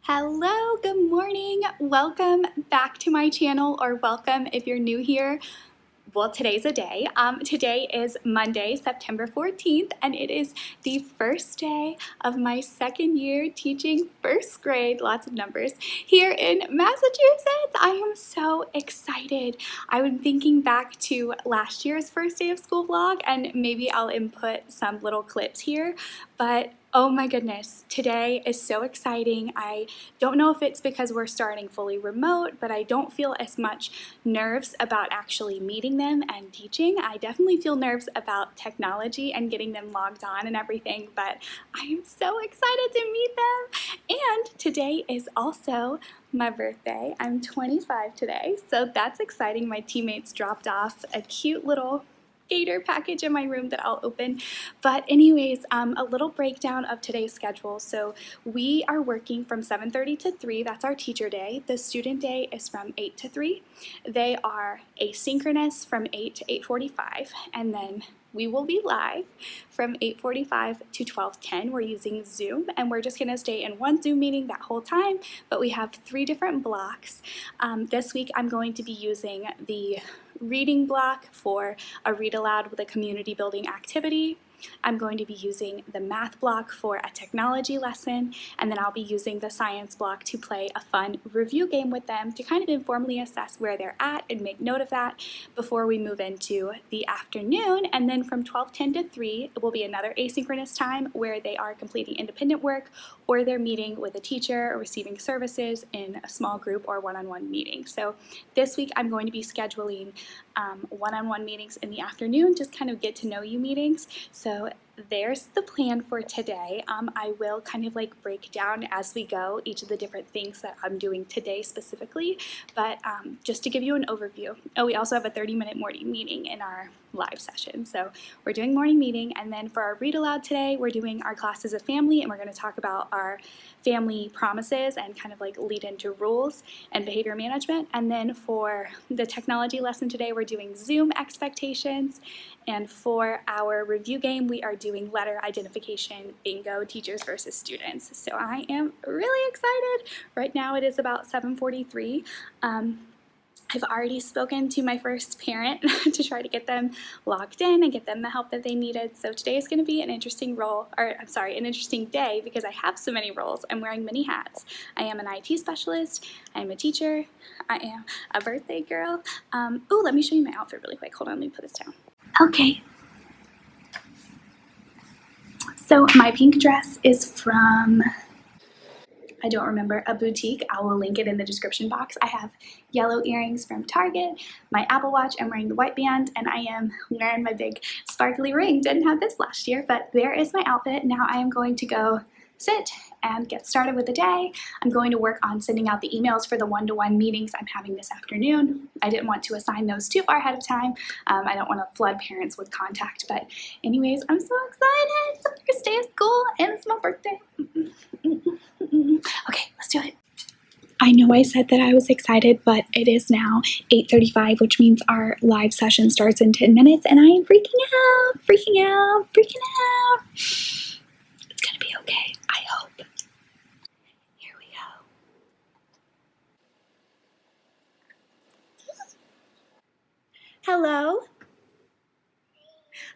Hello, good morning. Welcome back to my channel, or welcome if you're new here. Well, today's a day. Today is Monday, September 14th, and it is the first day of my second year teaching first grade, lots of numbers, here in Massachusetts. I am so excited. I'm thinking back to last year's first day of school vlog, and maybe I'll input some little clips here, but oh my goodness, today is so exciting. I don't know if it's because we're starting fully remote, but I don't feel as much nerves about actually meeting them and teaching. I definitely feel nerves about technology and getting them logged on and everything, but I am so excited to meet them. And today is also my birthday. I'm 25 today, so that's exciting. My teammates dropped off a cute little gator package in my room that I'll open. But anyways, a little breakdown of today's schedule. So we are working from 7:30 to 3. That's our teacher day. The student day is from 8 to 3. They are asynchronous from 8 to 8:45. And then we will be live from 8:45 to 12:10. We're using Zoom, and we're just going to stay in one Zoom meeting that whole time, but we have 3 different blocks. This week I'm going to be using the reading block for a read aloud with a community building activity. I'm going to be using the math block for a technology lesson, and then I'll be using the science block to play a fun review game with them to kind of informally assess where they're at and make note of that before we move into the afternoon. And then from 12:10 to 3, it will be another asynchronous time where they are completing independent work or they're meeting with a teacher or receiving services in a small group or one-on-one meeting. So this week I'm going to be scheduling one-on-one meetings in the afternoon, just kind of get to know you meetings. So there's the plan for today. I will kind of like break down as we go each of the different things that I'm doing today specifically, but just to give you an overview. Oh, we also have a 30-minute morning meeting in our live session. So we're doing morning meeting, and then for our read aloud today, we're doing our class as a family, and we're going to talk about our family promises and kind of like lead into rules and behavior management. And then for the technology lesson today, we're doing Zoom expectations. And for our review game, we are doing letter identification bingo, teachers versus students. So I am really excited. Right now it is about 7:43. I've already spoken to my first parent to try to get them logged in and get them the help that they needed. So today is going to be an interesting an interesting day because I have so many roles. I'm wearing many hats. I am an IT specialist. I am a teacher. I am a birthday girl. Oh, let me show you my outfit really quick. Hold on, let me put this down. Okay. So my pink dress is from, I don't remember, a boutique. I will link it in the description box. I have yellow earrings from Target, my Apple Watch, I'm wearing the white band, and I am wearing my big sparkly ring. Didn't have this last year, but there is my outfit. Now I am going to go sit and get started with the day. I'm going to work on sending out the emails for the one-to-one meetings I'm having this afternoon. I didn't want to assign those too far ahead of time. I don't want to flood parents with contact, but anyways, I'm so excited. It's the first day of school and it's my birthday. Okay, let's do it. I know I said that I was excited, but it is now 8:35, which means our live session starts in 10 minutes, and I am freaking out. It's gonna be okay, I hope. Here we go. Hello.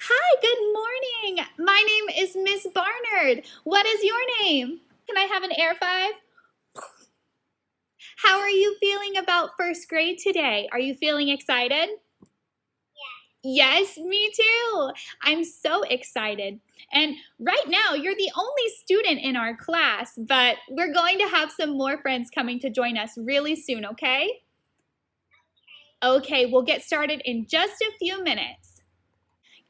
Hi, good morning. My name is Miss Barnard. What is your name? Can I have an air five? How are you feeling about first grade today? Are you feeling excited? Yes, me too. I'm so excited. And right now, you're the only student in our class, but we're going to have some more friends coming to join us really soon, okay? Okay, we'll get started in just a few minutes.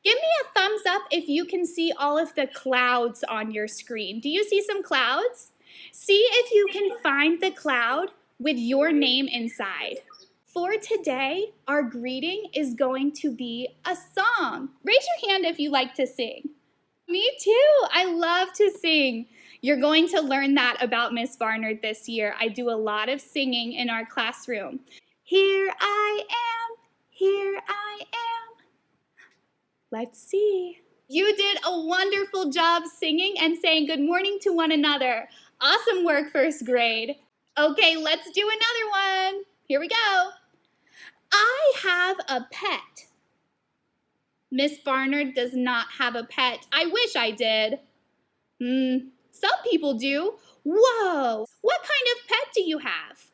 Give me a thumbs up if you can see all of the clouds on your screen. Do you see some clouds? See if you can find the cloud with your name inside. For today, our greeting is going to be a song. Raise your hand if you like to sing. Me too. I love to sing. You're going to learn that about Miss Barnard this year. I do a lot of singing in our classroom. Here I am, here I am. Let's see. You did a wonderful job singing and saying good morning to one another. Awesome work, first grade. Okay, let's do another one. Here we go. I have a pet. Miss Barnard does not have a pet. I wish I did. Some people do. Whoa! What kind of pet do you have?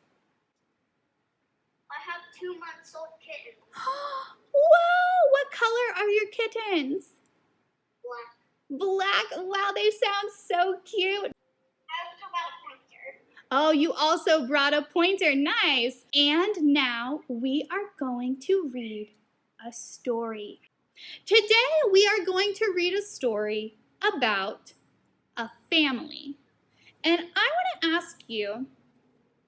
I have 2-month-old kittens. Wow! What color are your kittens? Black. Black? Wow, they sound so cute. I also got a pointer. Oh, you also brought a pointer. Nice. And now we are going to read a story. Today we are going to read a story about a family. And I want to ask you,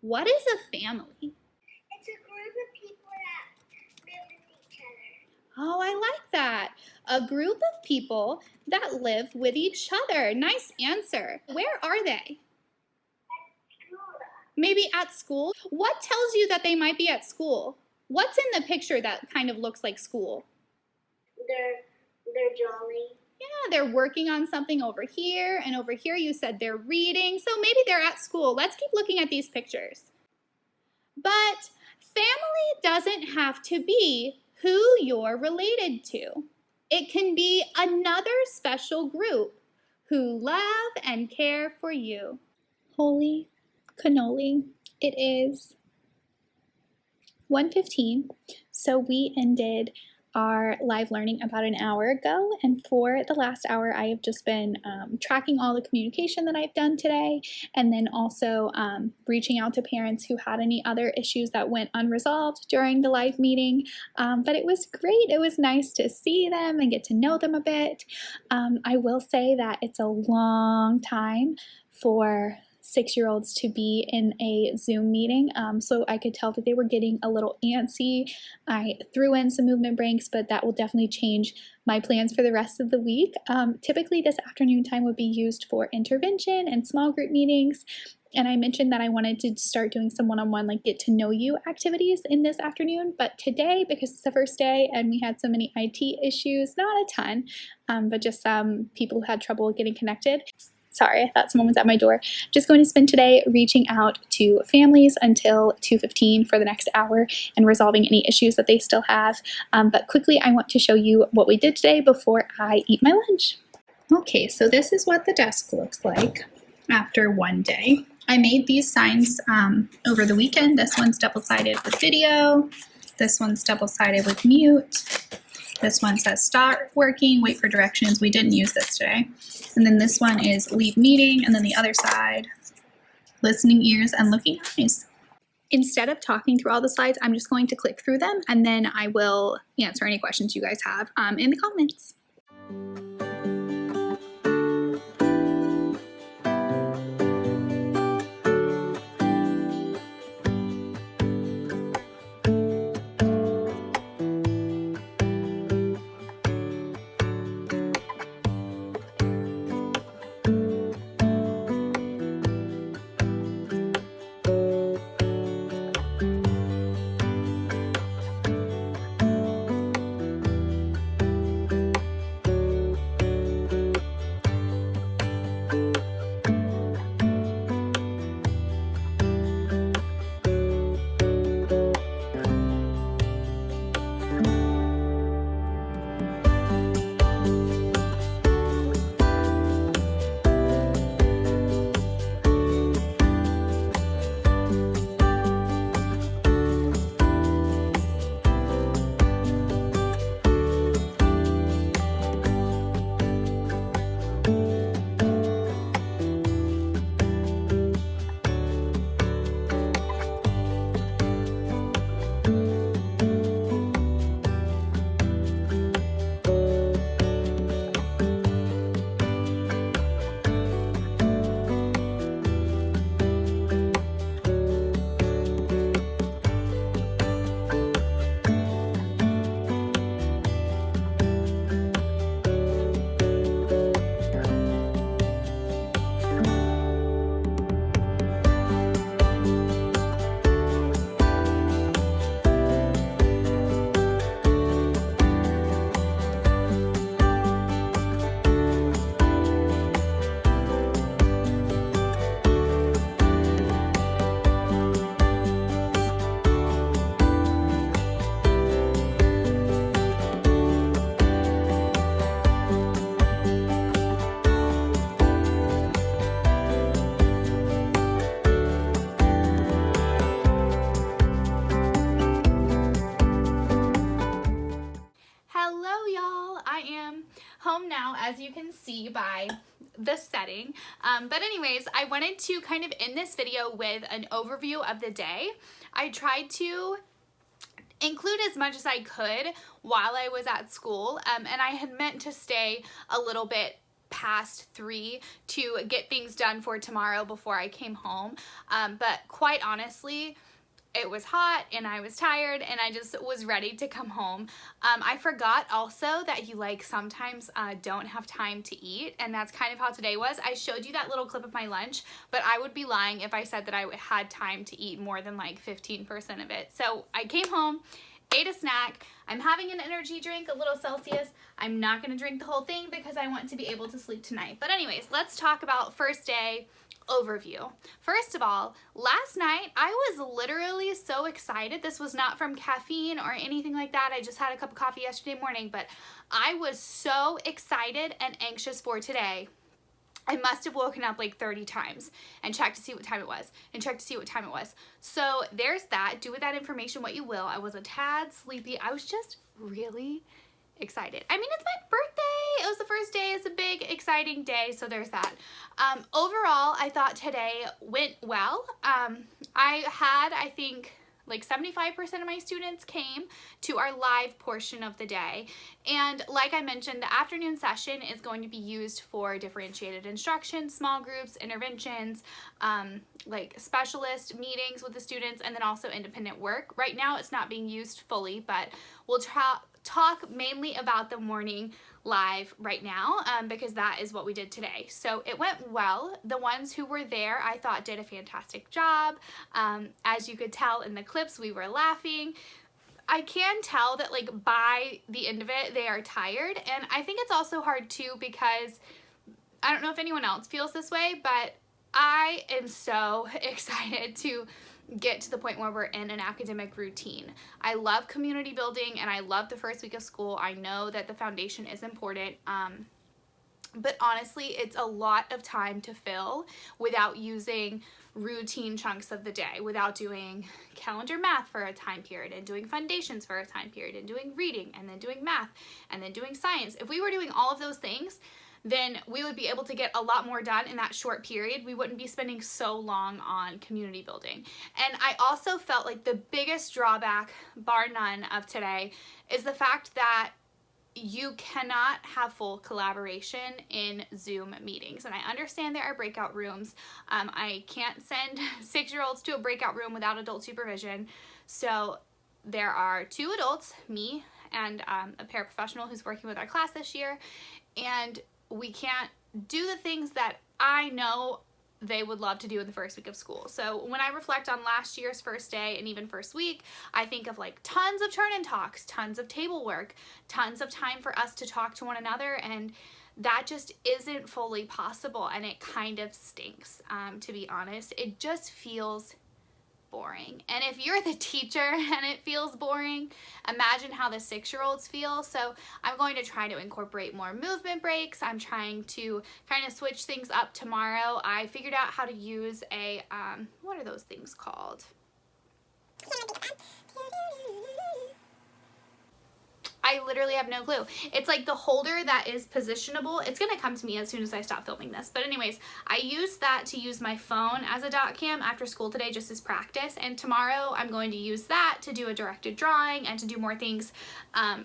what is a family? It's a group of people that live with each other. Oh, I like that. A group of people that live with each other. Nice answer. Where are they? At school. Maybe at school? What tells you that they might be at school? What's in the picture that kind of looks like school? They're jolly. Yeah, they're working on something over here, and over here you said they're reading, so maybe they're at school. Let's keep looking at these pictures. But family doesn't have to be who you're related to. It can be another special group who love and care for you. Holy cannoli, it is 1:15, so we ended our live learning about an hour ago, and for the last hour I have just been tracking all the communication that I've done today, and then also reaching out to parents who had any other issues that went unresolved during the live meeting. But it was great. It was nice to see them and get to know them a bit. I will say that it's a long time for 6-year-olds to be in a Zoom meeting, so I could tell that they were getting a little antsy. I threw in some movement breaks, but that will definitely change my plans for the rest of the week. Typically this afternoon time would be used for intervention and small group meetings, and I mentioned that I wanted to start doing some one-on-one, like get to know you activities in this afternoon, but today, because it's the first day and we had so many IT issues, not a ton, but just some people who had trouble getting connected. Sorry, I thought someone was at my door. Just going to spend today reaching out to families until 2:15 for the next hour and resolving any issues that they still have. But quickly, I want to show you what we did today before I eat my lunch. Okay, so this is what the desk looks like after one day. I made these signs over the weekend. This one's double-sided with video. This one's double-sided with mute. This one says start working, wait for directions. We didn't use this today. And then this one is leave meeting, and then the other side, listening ears and looking eyes. Instead of talking through all the slides, I'm just going to click through them, and then I will answer any questions you guys have in the comments. as you can see by the setting. But anyways, I wanted to kind of end this video with an overview of the day. I tried to include as much as I could while I was at school, and I had meant to stay a little bit past 3 to get things done for tomorrow before I came home, but quite honestly, it was hot and I was tired and I just was ready to come home. I forgot also that you sometimes don't have time to eat, and that's kind of how today was. I showed you that little clip of my lunch, but I would be lying if I said that I had time to eat more than 15% of it. So I came home, ate a snack. I'm having an energy drink, a little Celsius. I'm not gonna drink the whole thing because I want to be able to sleep tonight. But anyways, let's talk about first day overview. First of all, last night I was literally so excited. This was not from caffeine or anything like that. I just had a cup of coffee yesterday morning, but I was so excited and anxious for today. I must have woken up 30 times and checked to see what time it was and checked to see what time it was. So there's that. Do with that information what you will. I was a tad sleepy. I was just really excited. I mean, it's my birthday. It was the first day. It's a big, exciting day. So there's that. Overall, I thought today went well. I had, I think, 75% of my students came to our live portion of the day. And like I mentioned, the afternoon session is going to be used for differentiated instruction, small groups, interventions, specialist meetings with the students, and then also independent work. Right now it's not being used fully, but we'll talk mainly about the morning live right now, because that is what we did today. So it went well. The ones who were there, I thought, did a fantastic job. As you could tell in the clips, we were laughing. I can tell that by the end of it, they are tired. And I think it's also hard too, because I don't know if anyone else feels this way, but I am so excited to get to the point where we're in an academic routine. I love community building and I love the first week of school. I know that the foundation is important, but honestly, it's a lot of time to fill without using routine chunks of the day, without doing calendar math for a time period and doing foundations for a time period and doing reading and then doing math and then doing science. If we were doing all of those things, then we would be able to get a lot more done in that short period. We wouldn't be spending so long on community building. And I also felt like the biggest drawback, bar none, of today is the fact that you cannot have full collaboration in Zoom meetings. And I understand there are breakout rooms. I can't send 6-year-olds to a breakout room without adult supervision. So there are 2 adults, me and a paraprofessional who's working with our class this year, and we can't do the things that I know they would love to do in the first week of school. So when I reflect on last year's first day and even first week, I think of tons of turn-in talks, tons of table work, tons of time for us to talk to one another, and that just isn't fully possible, and it kind of stinks, to be honest. It just feels boring. And if you're the teacher and it feels boring, imagine how the 6-year-olds feel. So I'm going to try to incorporate more movement breaks. I'm trying to kind of switch things up tomorrow. I figured out how to use a, what are those things called? I literally have no clue. It's the holder that is positionable. It's gonna come to me as soon as I stop filming this. But anyways, I used that to use my phone as a dot cam after school today, just as practice. And tomorrow I'm going to use that to do a directed drawing and to do more things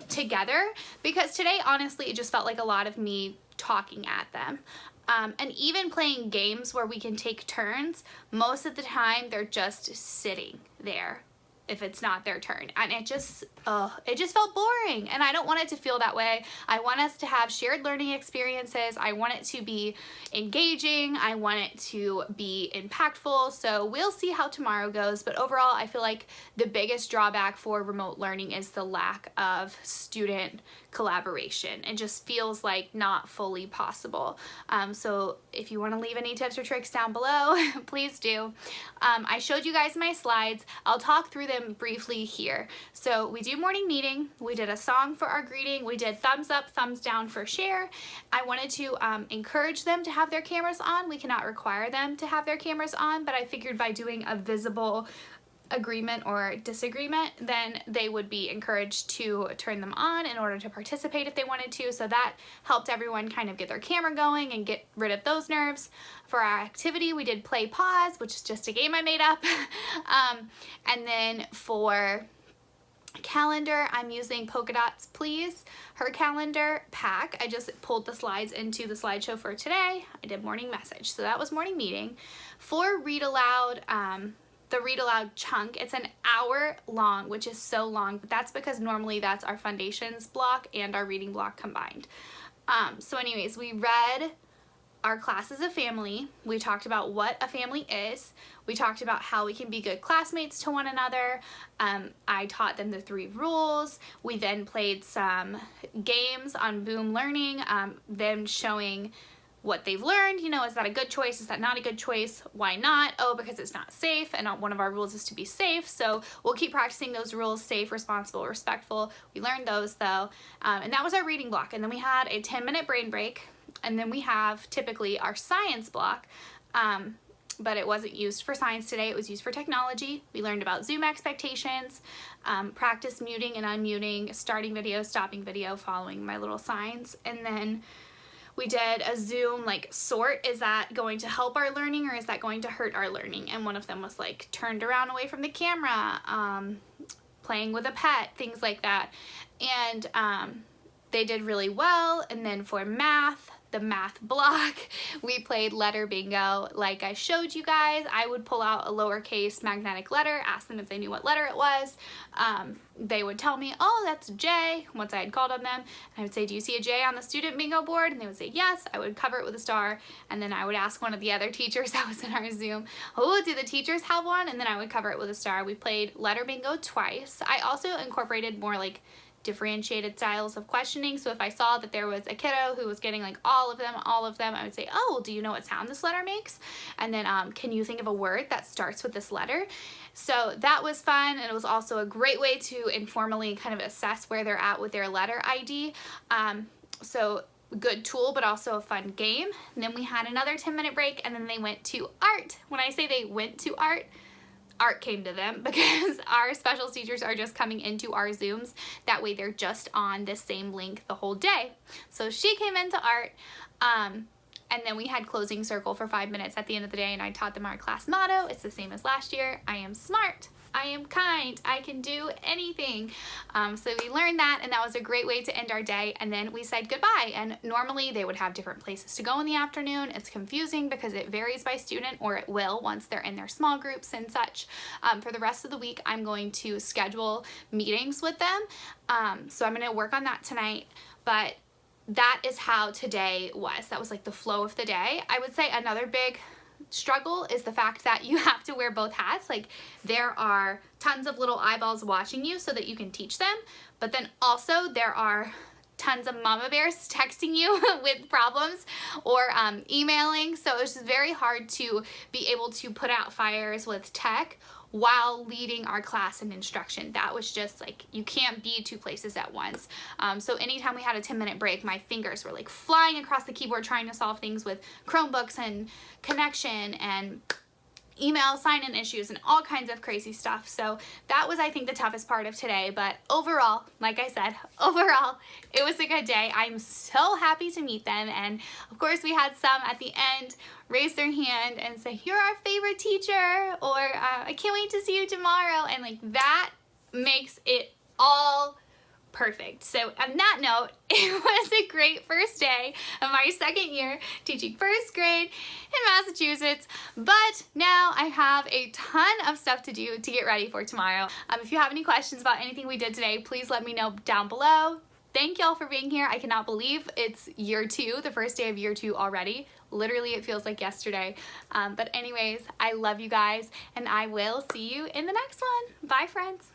together. Because today, honestly, it just felt like a lot of me talking at them. And even playing games where we can take turns, most of the time they're just sitting there if it's not their turn, and it just felt boring, and I don't want it to feel that way. I want us to have shared learning experiences. I want it to be engaging. I want it to be impactful. So we'll see how tomorrow goes, but overall I feel like the biggest drawback for remote learning is the lack of student collaboration. It just feels like not fully possible. So if you want to leave any tips or tricks down below, please do. I showed you guys my slides. I'll talk through them briefly here. So we do morning meeting. We did a song for our greeting. We did thumbs up, thumbs down for share. I wanted to encourage them to have their cameras on. We cannot require them to have their cameras on, but I figured by doing a visible agreement or disagreement, then they would be encouraged to turn them on in order to participate if they wanted to. So that helped everyone kind of get their camera going and get rid of those nerves. For our activity, we did play pause, which is just a game I made up. And then for calendar, I'm using Polka Dots Please, her calendar pack. I just pulled the slides into the slideshow for today. I did morning message, so that was morning meeting. For read aloud, the read aloud chunk, it's an hour long, which is so long, but that's because normally that's our foundations block and our reading block combined. So anyways, we read our class as a family. We talked about what a family is. We talked about how we can be good classmates to one another. I taught them the 3 rules. We then played some games on Boom Learning, them showing what they've learned. You know, is that a good choice? Is that not a good choice? Why not? Oh, because it's not safe, and one of our rules is to be safe. So we'll keep practicing those rules: safe, responsible, respectful. We learned those though, and that was our reading block. And then we had a 10-minute brain break, and then we have typically our science block, but it wasn't used for science today. It was used for technology. We learned about Zoom expectations, practice muting and unmuting, starting video, stopping video, following my little signs, and then we did a Zoom like sort. Is that going to help our learning or is that going to hurt our learning? And one of them was like turned around away from the camera, playing with a pet, things like that. And they did really well. And then for math, the math block, we played letter bingo. Like I showed you guys, I would pull out a lowercase magnetic letter, ask them if they knew what letter it was. They would tell me, oh, that's a J, once I had called on them. And I would say, do you see a J on the student bingo board? And they would say, yes. I would cover it with a star. And then I would ask one of the other teachers that was in our Zoom, oh, do the teachers have one? And then I would cover it with a star. We played letter bingo twice. I also incorporated more like differentiated styles of questioning. So if I saw that there was a kiddo who was getting like all of them, I would say, oh, well, do you know what sound this letter makes? And then can you think of a word that starts with this letter? So that was fun, and it was also a great way to informally kind of assess where they're at with their letter ID. So good tool, but also a fun game. And then we had another 10-minute break, and then they went to art. When I say they went to art came to them because our special teachers are just coming into our Zooms. That way they're just on the same link the whole day. So she came into art, and then we had closing circle for 5 minutes at the end of the day, and I taught them our class motto. It's the same as last year. I am smart. I am kind. I can do anything. So we learned that, and that was a great way to end our day. And then we said goodbye. And normally they would have different places to go in the afternoon. It's confusing because it varies by student, or it will once they're in their small groups and such. For the rest of the week, I'm going to schedule meetings with them. So I'm going to work on that tonight. But that is how today was. That was like the flow of the day. I would say another big struggle is the fact that you have to wear both hats. Like there are tons of little eyeballs watching you so that you can teach them, but then also there are tons of mama bears texting you with problems or emailing. So it's just very hard to be able to put out fires with tech while leading our class and instruction. That was just like, you can't be 2 places at once. So anytime we had a 10-minute break, my fingers were like flying across the keyboard trying to solve things with Chromebooks and connection and email sign-in issues and all kinds of crazy stuff. So that was, I think, the toughest part of today. But overall, like I said, overall, it was a good day. I'm so happy to meet them. And of course, we had some at the end raise their hand and say, you're our favorite teacher, or I can't wait to see you tomorrow. And like that makes it all perfect. So on that note, it was a great first day of my second year teaching first grade in Massachusetts, but now I have a ton of stuff to do to get ready for tomorrow. If you have any questions about anything we did today, please let me know down below. Thank y'all for being here. I cannot believe it's year 2, the first day of year 2 already. Literally, it feels like yesterday. But anyways, I love you guys, and I will see you in the next one. Bye, friends.